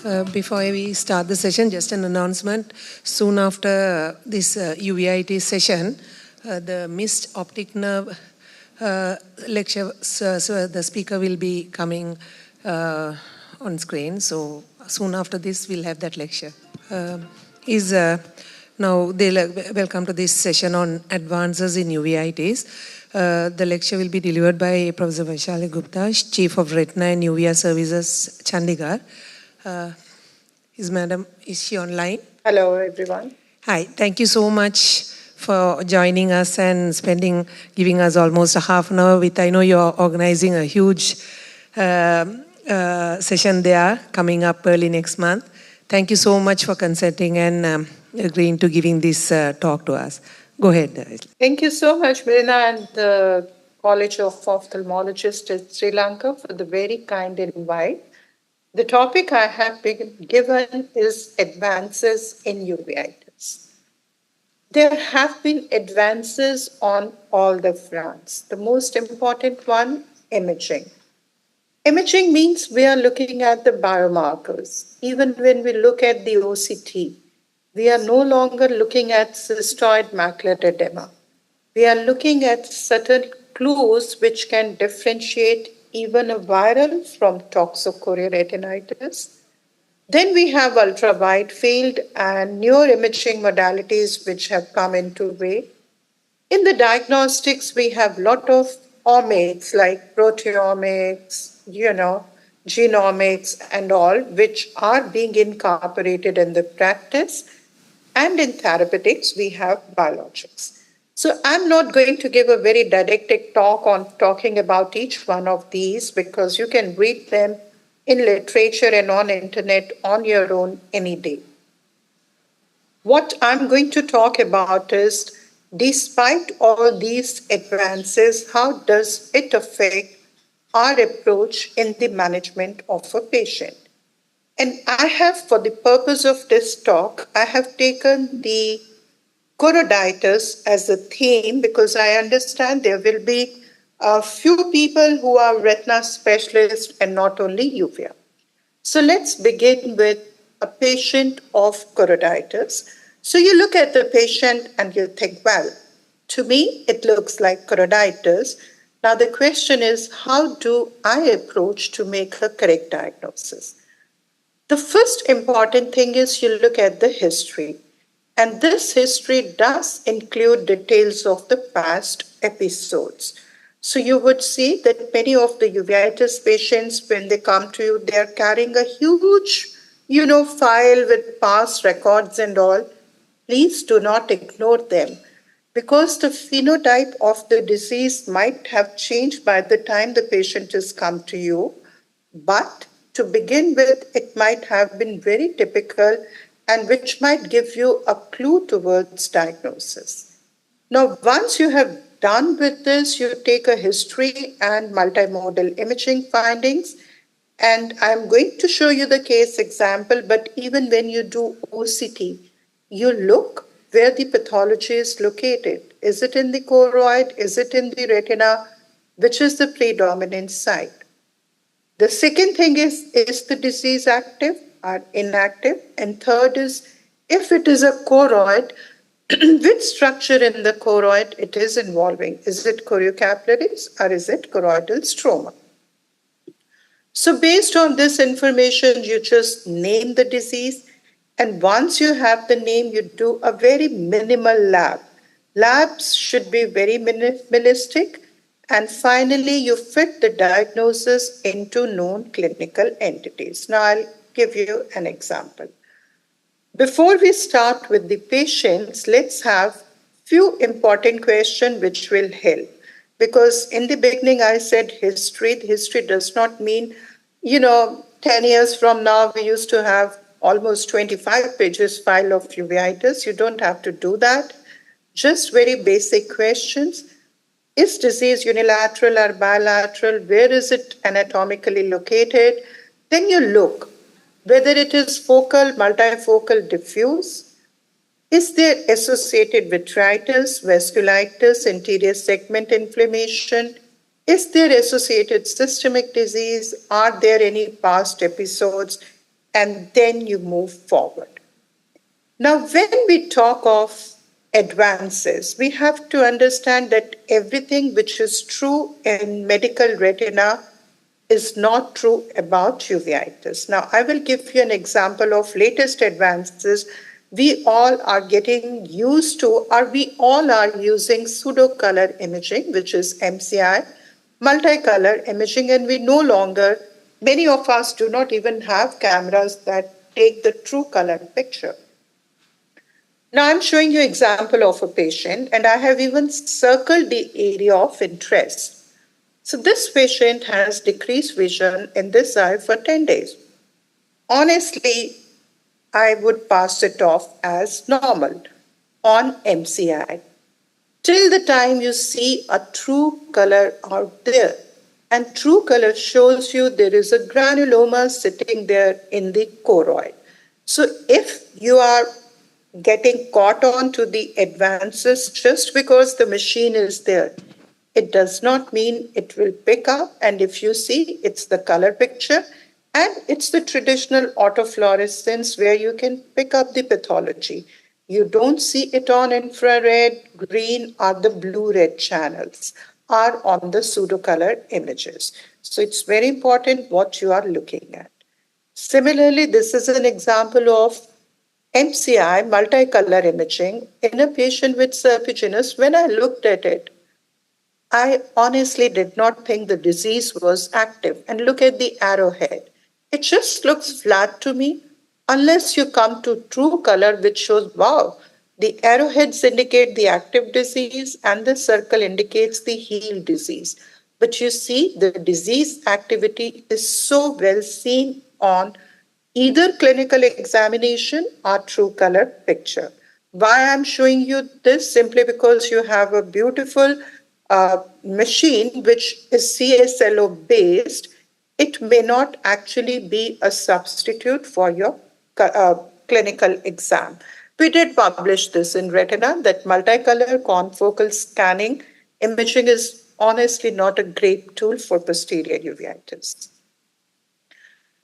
Before we start the session, just an announcement. Soon after this UVIT session, the missed optic nerve lecture, so the speaker will be coming on screen. So soon after this, we'll have that lecture. Is Now welcome to this session on advances in UVITs. The lecture will be delivered by Professor Vaishali Gupta, Chief of Retina and UVA Services, Chandigarh. Is she online? Hello, everyone. Hi, thank you so much for joining us and giving us almost a half an hour with, I know you're organizing a huge session there coming up early next month. Thank you so much for consenting and agreeing to giving this talk to us. Go ahead. Thank you so much, Mirina, and the College of Ophthalmologists in Sri Lanka for the very kind invite. The topic I have been given is advances in uveitis. There have been advances on all the fronts. The most important one, imaging. Imaging means we are looking at the biomarkers. Even when we look at the OCT, we are no longer looking at cystoid macular edema. We are looking at certain clues which can differentiate even a viral from toxochorioretinitis. Then we have ultra-wide field and neuroimaging modalities which have come into way. In the diagnostics, we have a lot of omics like proteomics, genomics and all, which are being incorporated in the practice. And in therapeutics, we have biologics. So I'm not going to give a very didactic talk on talking about each one of these because you can read them in literature and on internet on your own any day. What I'm going to talk about is, despite all these advances, how does it affect our approach in the management of a patient? And I have, for the purpose of this talk, I have taken the choroiditis as a theme because I understand there will be a few people who are retina specialists and not only uvea. So let's begin with a patient of choroiditis. So you look at the patient and you think, well, to me, it looks like choroiditis. Now the question is, how do I approach to make a correct diagnosis? The first important thing is you look at the history. And this history does include details of the past episodes. So you would see that many of the uveitis patients, when they come to you, they're carrying a huge, file with past records and all. Please do not ignore them because the phenotype of the disease might have changed by the time the patient has come to you. But to begin with, it might have been very typical and which might give you a clue towards diagnosis. Now, once you have done with this, you take a history and multimodal imaging findings. And I'm going to show you the case example, but even when you do OCT, you look where the pathology is located. Is it in the choroid? Is it in the retina? Which is the predominant site? The second thing is the disease active or inactive? And third is, if it is a choroid, which structure in the choroid it is involving? Is it choriocapillaries or is it choroidal stroma? So based on this information, you just name the disease. And once you have the name, you do a very minimal lab. Labs should be very minimalistic. And finally, you fit the diagnosis into known clinical entities. Now, I'll give you an example. Before we start with the patients, let's have few important questions which will help. Because in the beginning, I said history. History does not mean, 10 years from now, we used to have almost 25 pages file of uveitis. You don't have to do that. Just very basic questions. Is disease unilateral or bilateral? Where is it anatomically located? Then you look whether it is focal, multifocal, diffuse. Is there associated vitritis, vasculitis, anterior segment inflammation? Is there associated systemic disease? Are there any past episodes? and then you move forward. Now, when we talk of advances, we have to understand that everything which is true in medical retina is not true about uveitis. Now, I will give you an example of latest advances we all are getting used to, or we all are using pseudo-color imaging, which is MCI, multicolor imaging, and we no longer, many of us do not even have cameras that take the true color picture. Now I'm showing you example of a patient, and I have even circled the area of interest. So this patient has decreased vision in this eye for 10 days. Honestly, I would pass it off as normal on MCI till the time you see a true color out there. And true color shows you there is a granuloma sitting there in the choroid. So if you are getting caught on to the advances just because the machine is there, it does not mean it will pick up. And if you see, it's the color picture and it's the traditional autofluorescence where you can pick up the pathology. You don't see it on infrared, green, or the blue-red channels, or on the pseudo-color images. So it's very important what you are looking at. Similarly, this is an example of MCI, multicolor imaging, in a patient with serpiginous. When I looked at it, I honestly did not think the disease was active. And look at the arrowhead. It just looks flat to me unless you come to true color, which shows, wow, the arrowheads indicate the active disease and the circle indicates the healed disease. But you see, the disease activity is so well seen on either clinical examination or true color picture. Why I'm showing you this? Simply because you have a beautiful machine which is CSLO based. It may not actually be a substitute for your clinical exam. We did publish this in Retina that multicolor confocal scanning imaging is honestly not a great tool for posterior uveitis.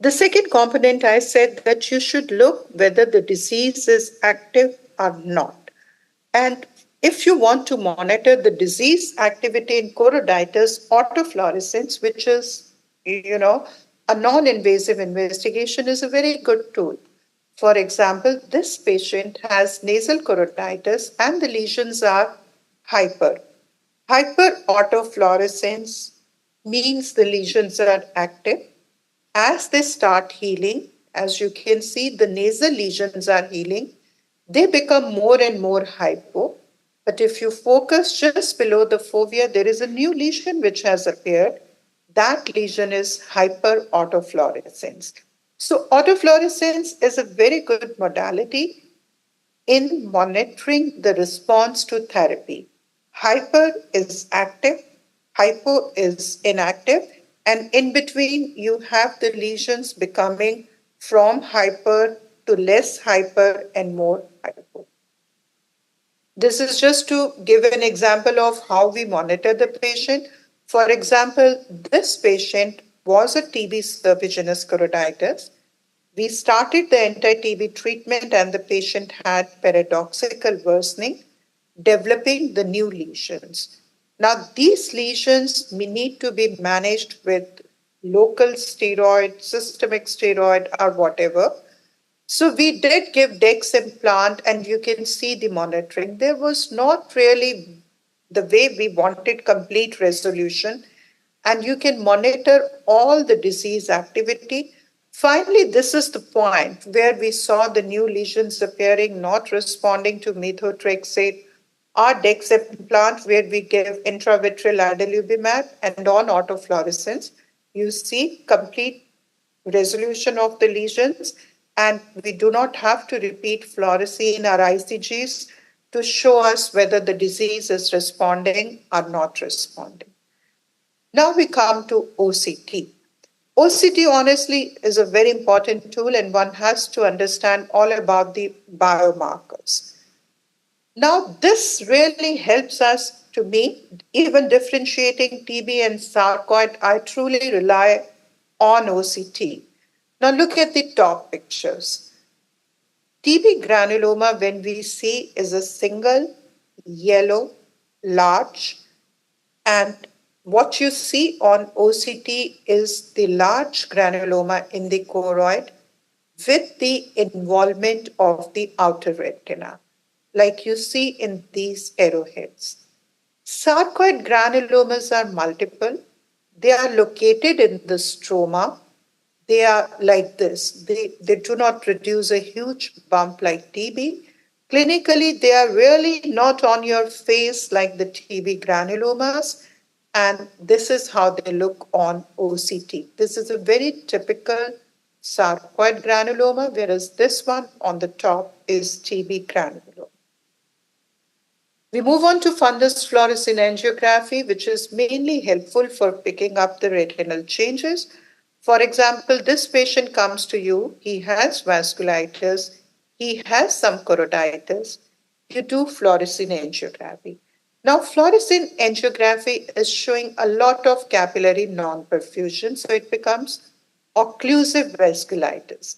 The second component, I said that you should look whether the disease is active or not. And if you want to monitor the disease activity in choroiditis, autofluorescence, which is, a non-invasive investigation, is a very good tool. For example, this patient has nasal choroiditis and the lesions are hyper. Hyperautofluorescence means the lesions are active. As they start healing, as you can see, the nasal lesions are healing. They become more and more hypo. But if you focus just below the fovea, there is a new lesion which has appeared. That lesion is hyperautofluorescence. So autofluorescence is a very good modality in monitoring the response to therapy. Hyper is active, hypo is inactive, and in between you have the lesions becoming from hyper to less hyper and more hypo. This is just to give an example of how we monitor the patient. For example, this patient was a TB serpiginous choroiditis. We started the anti-TB treatment and the patient had paradoxical worsening, developing the new lesions. Now, these lesions may need to be managed with local steroid, systemic steroid, or whatever. So we did give DEX implant, and you can see the monitoring. There was not really the way we wanted complete resolution, and you can monitor all the disease activity. Finally, this is the point where we saw the new lesions appearing, not responding to methotrexate or DEX implant, where we give intravitreal adalimumab, and on autofluorescence, you see complete resolution of the lesions, and we do not have to repeat fluorescein or ICGs to show us whether the disease is responding or not responding. Now we come to OCT. OCT honestly is a very important tool, and one has to understand all about the biomarkers. Now, this really helps us, to me, even differentiating TB and sarcoid. I truly rely on OCT. Now look at the top pictures. TB granuloma, when we see, is a single, yellow, large, and what you see on OCT is the large granuloma in the choroid with the involvement of the outer retina, like you see in these arrowheads. Sarcoid granulomas are multiple. They are located in the stroma. They are like this. They do not produce a huge bump like TB. Clinically, they are really not on your face like the TB granulomas. And this is how they look on OCT. This is a very typical sarcoid granuloma, whereas this one on the top is TB granuloma. We move on to fundus fluorescein angiography, which is mainly helpful for picking up the retinal changes. For example, this patient comes to you, he has vasculitis, he has some choroiditis, you do fluorescein angiography. Now, fluorescein angiography is showing a lot of capillary non-perfusion, so it becomes occlusive vasculitis.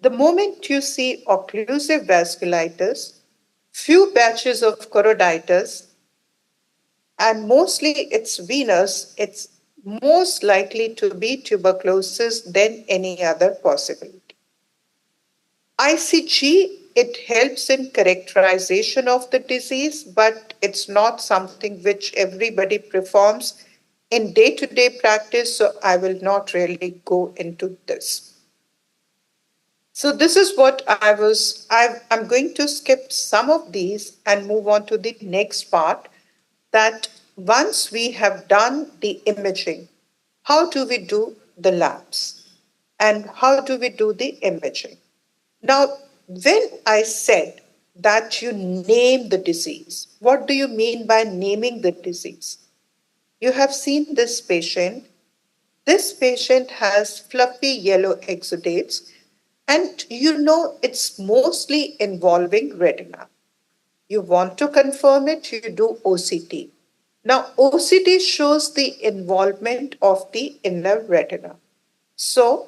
The moment you see occlusive vasculitis, few batches of choroiditis, and mostly it's venous, it's most likely to be tuberculosis than any other possibility. ICG, it helps in characterization of the disease, but it's not something which everybody performs in day-to-day practice, so I will not really go into this. So this is what I'm going to skip some of these and move on to the next part, that once we have done the imaging, how do we do the labs? And how do we do the imaging? Now, when I said that you name the disease, what do you mean by naming the disease? You have seen this patient. This patient has fluffy yellow exudates, and you know it's mostly involving retina. You want to confirm it, you do OCT. Now, OCT shows the involvement of the inner retina. So,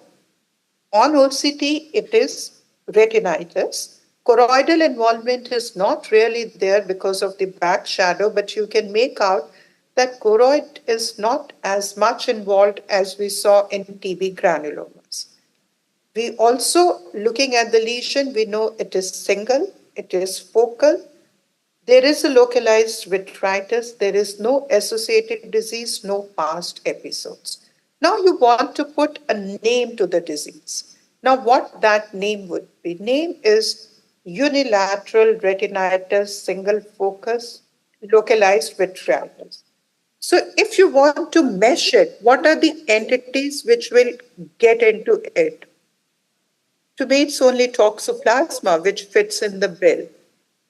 on OCT, it is retinitis. Choroidal involvement is not really there because of the back shadow, but you can make out that choroid is not as much involved as we saw in TB granulomas. We also, looking at the lesion, we know it is single, it is focal. There is a localized vitritis. There is no associated disease, no past episodes. Now you want to put a name to the disease. Now what that name would be? Name is unilateral retinitis single focus localized vitritis. So if you want to mesh it, what are the entities which will get into it? To me, it's only toxoplasma which fits in the bill.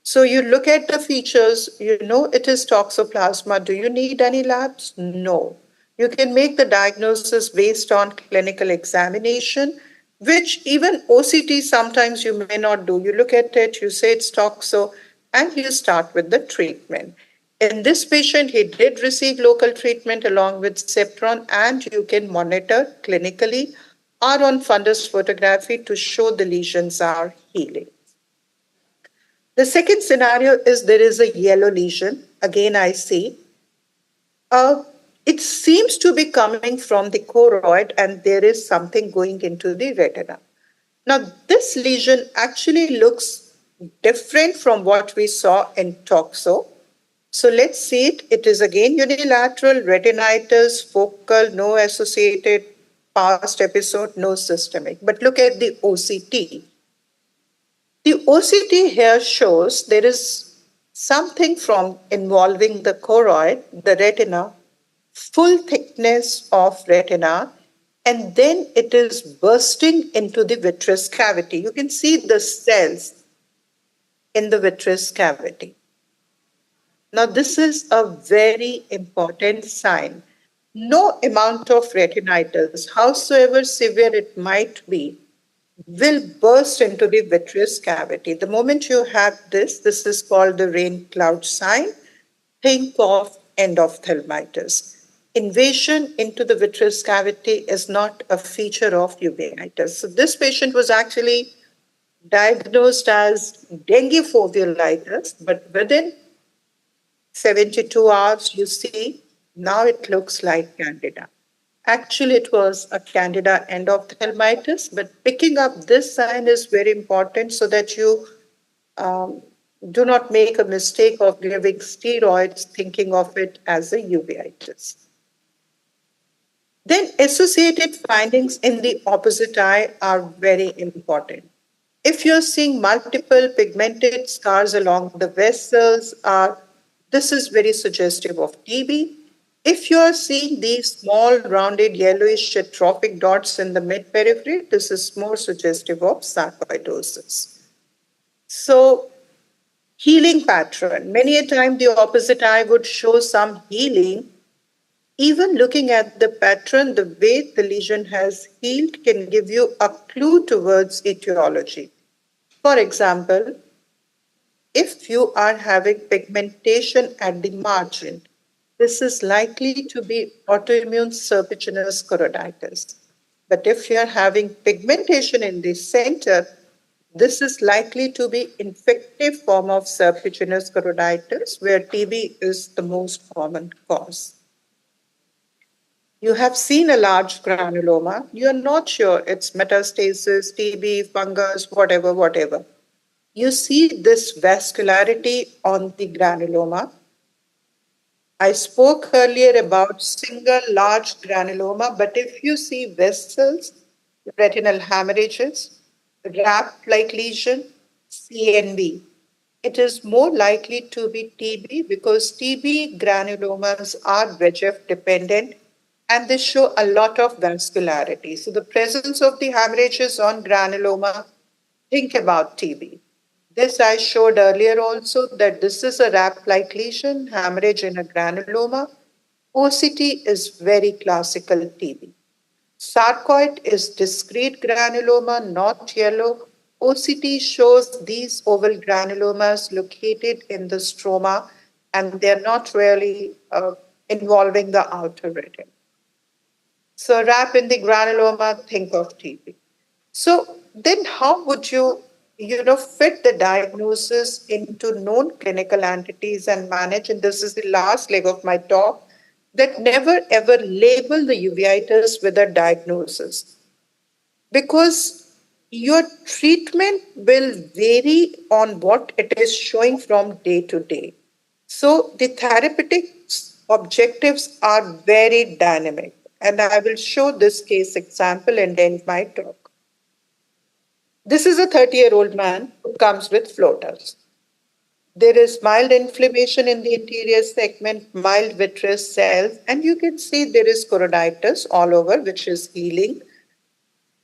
So you look at the features, you know it is toxoplasma. Do you need any labs? No. You can make the diagnosis based on clinical examination, which even OCT sometimes you may not do. You look at it, you say it's toxo, and you start with the treatment. In this patient, he did receive local treatment along with Septron, and you can monitor clinically or on fundus photography to show the lesions are healing. The second scenario is there is a yellow lesion. Again, I see. It seems to be coming from the choroid and there is something going into the retina. Now, this lesion actually looks different from what we saw in toxo. So let's see it. It is again unilateral, retinitis, focal, no associated past episode, no systemic. But look at the OCT. The OCT here shows there is something from involving the choroid, the retina, full thickness of retina, and then it is bursting into the vitreous cavity. You can see the cells in the vitreous cavity. Now, this is a very important sign. No amount of retinitis, howsoever severe it might be, will burst into the vitreous cavity. The moment you have this is called the rain cloud sign. Think of endophthalmitis. invasion into the vitreous cavity is not a feature of uveitis. So this patient was actually diagnosed as dengue foveolitis, but within 72 hours, you see, now it looks like candida. Actually, it was a candida endophthalmitis, but picking up this sign is very important so that you um, do not make a mistake of giving steroids thinking of it as a uveitis. Then associated findings in the opposite eye are very important. If you're seeing multiple pigmented scars along the vessels, this is very suggestive of TB. If you're seeing these small rounded yellowish atrophic dots in the mid-periphery, this is more suggestive of sarcoidosis. So healing pattern. Many a time the opposite eye would show some healing. Even looking at the pattern, the way the lesion has healed can give you a clue towards etiology. For example, if you are having pigmentation at the margin, this is likely to be autoimmune serpiginous choroiditis. But if you are having pigmentation in the center, this is likely to be infective form of serpiginous choroiditis, where TB is the most common cause. You have seen a large granuloma. You are not sure it's metastasis, TB, fungus, whatever. You see this vascularity on the granuloma. I spoke earlier about single large granuloma, but if you see vessels, retinal hemorrhages, wrap-like lesion, CNV, it is more likely to be TB because TB granulomas are VEGF dependent and they show a lot of vascularity. So the presence of the hemorrhages on granuloma, think about TB. This I showed earlier also that this is a wrap-like lesion, hemorrhage in a granuloma. OCT is very classical TB. Sarcoid is discrete granuloma, not yellow. OCT shows these oval granulomas located in the stroma, and they're not really involving the outer retina. So wrap in the granuloma, think of TB. So then how would you, fit the diagnosis into known clinical entities and manage? And this is the last leg of my talk, that never ever label the uveitis with a diagnosis, because your treatment will vary on what it is showing from day to day. So the therapeutic objectives are very dynamic. And I will show this case example and end my talk. This is a 30-year-old man who comes with floaters. There is mild inflammation in the anterior segment, mild vitreous cells, and you can see there is choroiditis all over, which is healing.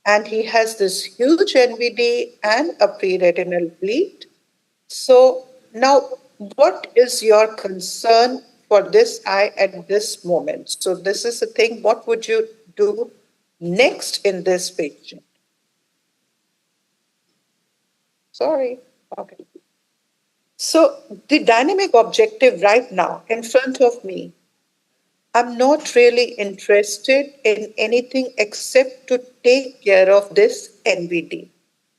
And he has this huge NVD and a pre-retinal bleed. So now, what is your concern for this eye at this moment? So this is the thing, what would you do next in this patient? Sorry. Okay. So the dynamic objective right now in front of me, I'm not really interested in anything except to take care of this NVD.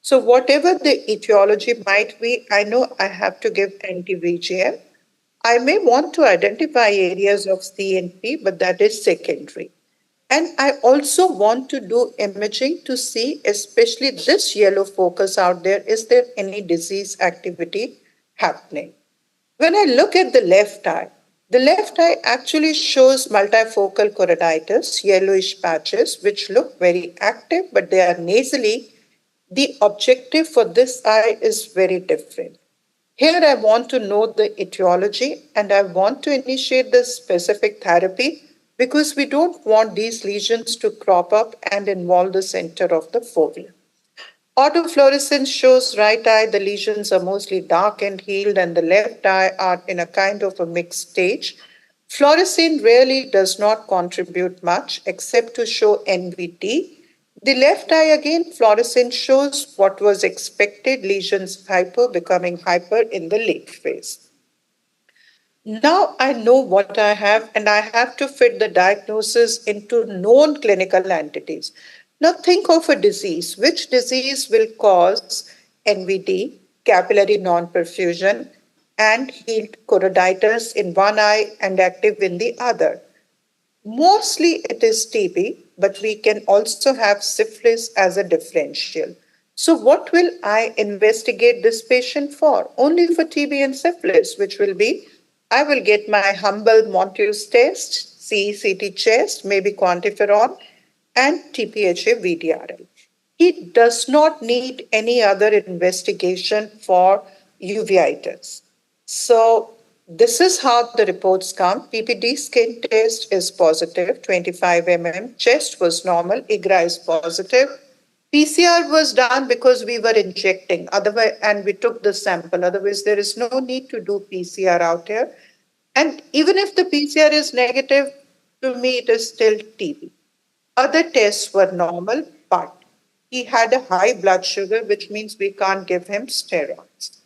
So whatever the etiology might be, I know I have to give anti-VEGF. I may want to identify areas of CNP, but that is secondary. And I also want to do imaging to see, especially this yellow focus out there, is there any disease activity happening? When I look at the left eye actually shows multifocal choroiditis, yellowish patches, which look very active, but they are nasally. The objective for this eye is very different. Here I want to know the etiology and I want to initiate the specific therapy because we don't want these lesions to crop up and involve the center of the fovea. Autofluorescence shows right eye, the lesions are mostly dark and healed, and the left eye are in a kind of a mixed stage. Fluorescein really does not contribute much except to show NVT. The left eye again, fluorescence shows what was expected, lesions hyper becoming hyper in the late phase. Now I know what I have, and I have to fit the diagnosis into known clinical entities. Now think of a disease. Which disease will cause NVD, capillary non-perfusion, and healed choroiditis in one eye and active in the other? Mostly it is TB, but we can also have syphilis as a differential. So, what will I investigate this patient for? Only for TB and syphilis, which will be I will get my humble Montius test, CECT chest, maybe quantiferon, and TPHA VDRL. He does not need any other investigation for uveitis. So this is how the reports come. PPD skin test is positive, 25 Chest was normal. IGRA is positive. PCR was done because we were injecting, otherwise, and we took the sample. Otherwise, there is no need to do PCR out here. And even if the PCR is negative, to me it is still TB. Other tests were normal, but he had a high blood sugar, which means we can't give him steroids.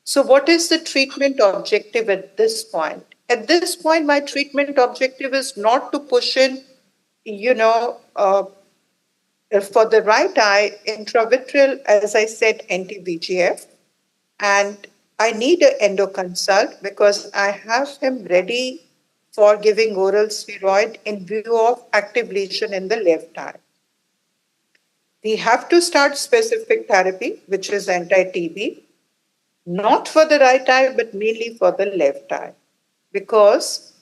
So, what is the treatment objective at this point? At this point, my treatment objective is not to push in, you know, for the right eye, intravitreal, as I said, anti-VEGF, and I need an endoconsult because I have him ready for giving oral steroid in view of active lesion in the left eye. We have to start specific therapy, which is anti-TB, not for the right eye, but mainly for the left eye, because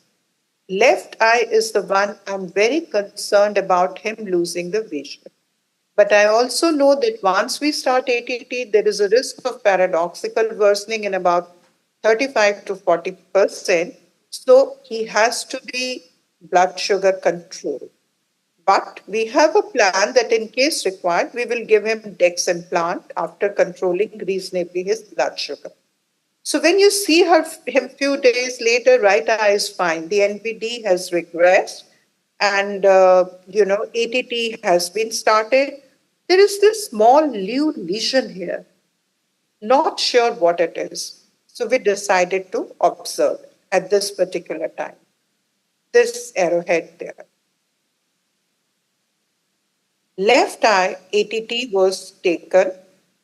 left eye is the one I'm very concerned about him losing the vision. But I also know that once we start ATT, there is a risk of paradoxical worsening in about 35 to 40%. So he has to be blood sugar controlled. But we have a plan that in case required, we will give him Dex implant after controlling reasonably his blood sugar. So when you see him few days later, right eye is fine. The NVD has regressed and, ATT has been started. There is this small lewd lesion here. Not sure what it is. So we decided to observe at this particular time. This arrowhead there. Left eye ATT was taken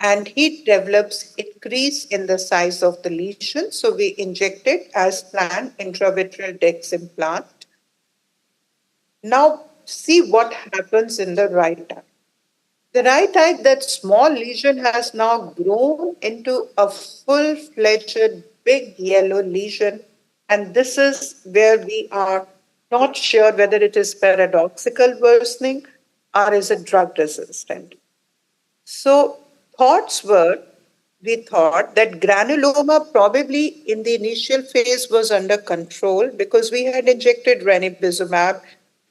and he develops increase in the size of the lesion. So we injected as planned intravitreal Dex implant. Now see what happens in the right eye. The right eye, that small lesion has now grown into a full-fledged big yellow lesion. And this is where we are not sure whether it is paradoxical worsening or is it drug resistant. So we thought that granuloma probably in the initial phase was under control because we had injected ranibizumab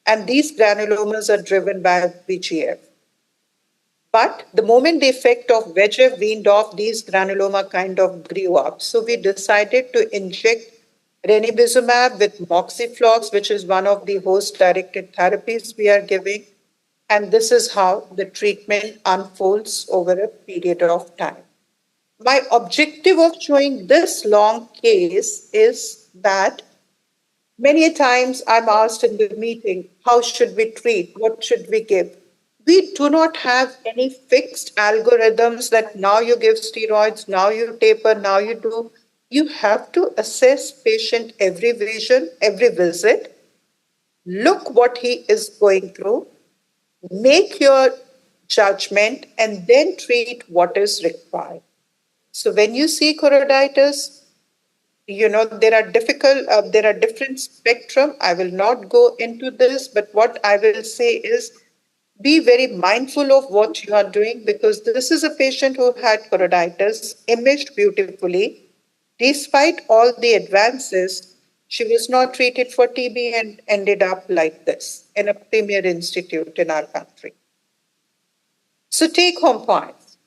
and these granulomas are driven by VEGF. But the moment the effect of VEGF weaned off, these granuloma kind of grew up. So we decided to inject ranibizumab with moxiflox, which is one of the host-directed therapies we are giving. And this is how the treatment unfolds over a period of time. My objective of showing this long case is that many times I'm asked in the meeting, how should we treat? What should we give? We do not have any fixed algorithms that now you give steroids, now you taper, now you do. You have to assess patient every visit, look what he is going through, make your judgment, and then treat what is required. So when you see choroiditis, there are different spectrum. I will not go into this, but what I will say is be very mindful of what you are doing because this is a patient who had choroiditis, imaged beautifully. Despite all the advances, she was not treated for TB and ended up like this in a premier institute in our country. So take home points.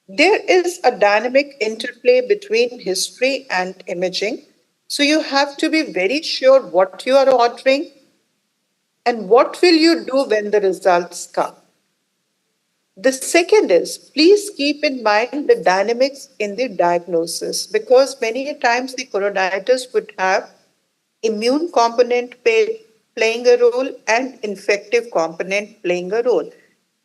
There is a dynamic interplay between history and imaging. So you have to be very sure what you are ordering and what will you do when the results come. The second is, please keep in mind the dynamics in the diagnosis, because many times the choroiditis would have immune component playing a role and infective component playing a role.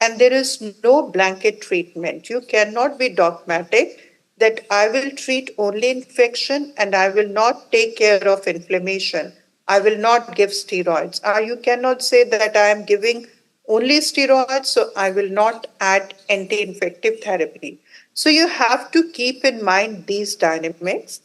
And there is no blanket treatment. You cannot be dogmatic that I will treat only infection and I will not take care of inflammation. I will not give steroids. You cannot say that I am giving only steroids, so I will not add anti infective therapy. So you have to keep in mind these dynamics.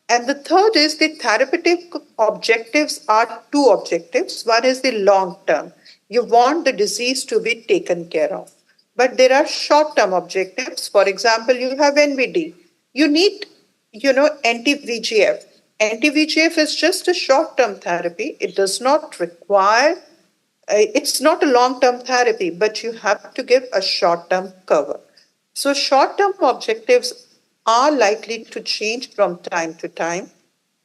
And the third is the therapeutic objectives are two objectives. One is the long term. You want the disease to be taken care of. But there are short term objectives. For example, you have NVD. You need, anti-VGF. Anti-VGF is just a short term therapy. It does not require, it's not a long term therapy, but you have to give a short term cover. So short term objectives are likely to change from time to time.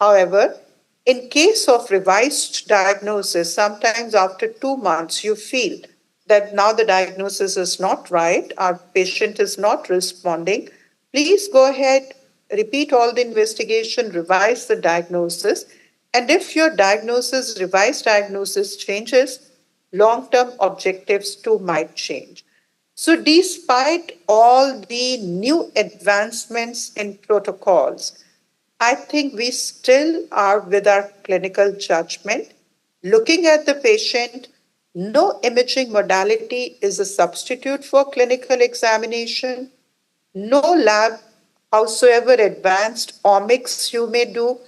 However, in case of revised diagnosis, sometimes after 2 months, you feel that now the diagnosis is not right, our patient is not responding. Please go ahead, repeat all the investigation, revise the diagnosis. And if your revised diagnosis changes, long term objectives too might change. So, despite all the new advancements in protocols, I think we still are with our clinical judgment, looking at the patient. No imaging modality is a substitute for clinical examination. No lab, howsoever advanced omics you may do,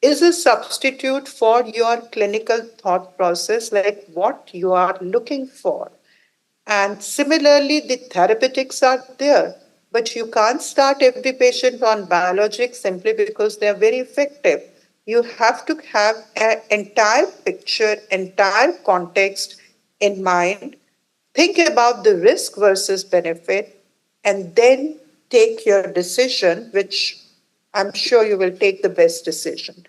is a substitute for your clinical thought process, like what you are looking for. And similarly, the therapeutics are there, but you can't start every patient on biologics simply because they're very effective. You have to have an entire picture, entire context in mind, think about the risk versus benefit, and then take your decision, which I'm sure you will take the best decision.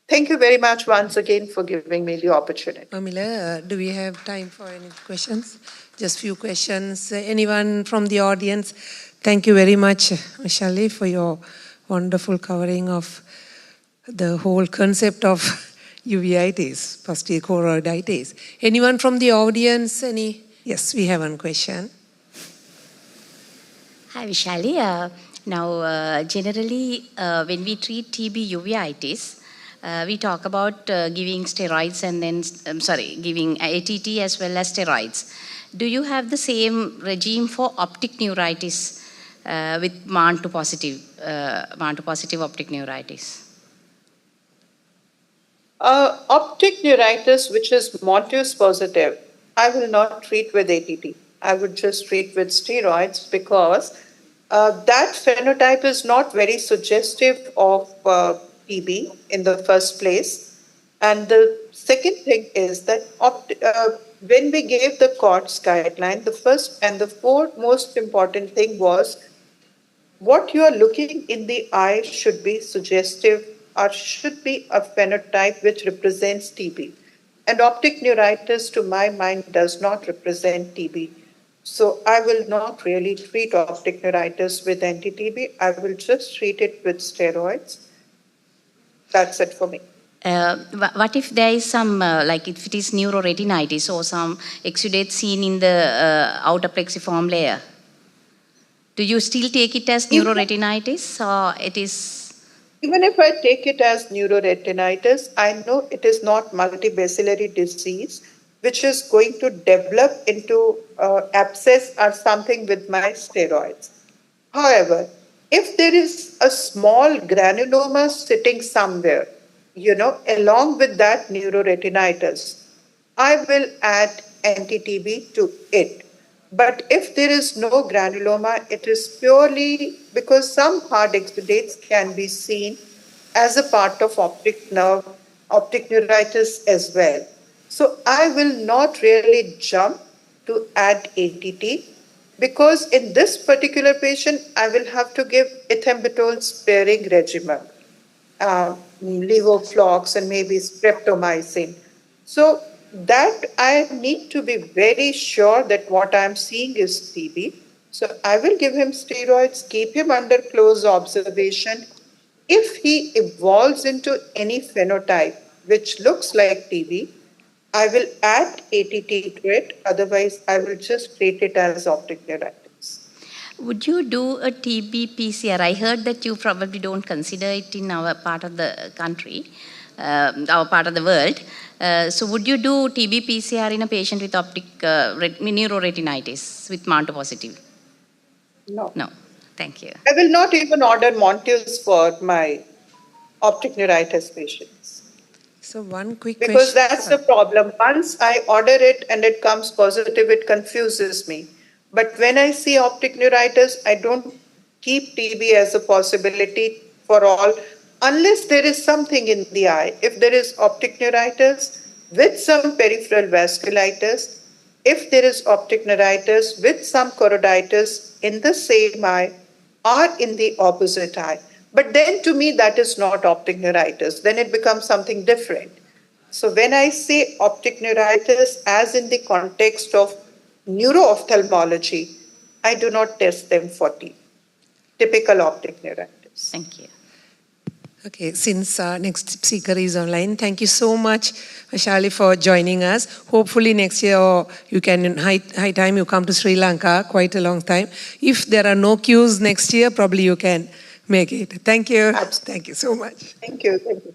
Thank you very much once again for giving me the opportunity. Mamila, do we have time for any questions? Just few questions. Anyone from the audience? Thank you very much, Vaishali, for your wonderful covering of the whole concept of uveitis, posterior choroiditis. Anyone from the audience? Yes, we have one question. Hi, Vaishali. Generally, when we treat TB uveitis, we talk about giving steroids and then, giving ATT as well as steroids. Do you have the same regime for optic neuritis with MANT2 positive optic neuritis? Optic neuritis, which is Montez positive, I will not treat with ATT. I would just treat with steroids because that phenotype is not very suggestive of TB in the first place. And the second thing is that when we gave the COTS guideline, the first and the fourth most important thing was what you are looking in the eye should be suggestive or should be a phenotype which represents TB. And optic neuritis, to my mind, does not represent TB. So I will not really treat optic neuritis with anti-TB. I will just treat it with steroids. That's it for me. What if there is some, like if it is neuroretinitis or some exudate seen in the outer plexiform layer? Do you still take it as neuroretinitis or it is? Even if I take it as neuroretinitis, I know it is not multibacillary disease, which is going to develop into abscess or something with my steroids. However, if there is a small granuloma sitting somewhere, along with that neuroretinitis, I will add anti-TB to it. But if there is no granuloma, it is purely because some hard exudates can be seen as a part of optic neuritis as well. So I will not really jump to add ATT because in this particular patient, I will have to give ethambutol sparing regimen, levoflox and maybe streptomycin. So that I need to be very sure that what I'm seeing is TB. So I will give him steroids, keep him under close observation. If he evolves into any phenotype which looks like TB, I will add ATT to it. Otherwise, I will just treat it as optic neuritis. Would you do a TB PCR? I heard that you probably don't consider it in our part of the country, our part of the world. So would you do TB PCR in a patient with optic neuroretinitis with MANTO positive? No. No. Thank you. I will not even order Montules for my optic neuritis patients. So one quick Because question. that's the problem. Once I order it and it comes positive, it confuses me. But when I see optic neuritis, I don't keep TB as a possibility for all, unless there is something in the eye. If there is optic neuritis with some peripheral vasculitis, if there is optic neuritis with some choroiditis in the same eye or in the opposite eye. But then to me, that is not optic neuritis. Then it becomes something different. So when I say optic neuritis, as in the context of neuro-ophthalmology, I do not test them for typical optic neuritis. Thank you. Okay, since our next speaker is online, thank you so much, Vaishali, for joining us. Hopefully next year you can, in high time, you come to Sri Lanka, quite a long time. If there are no queues next year, probably you can make it. Thank you. Absolutely. Thank you so much. Thank you. Thank you.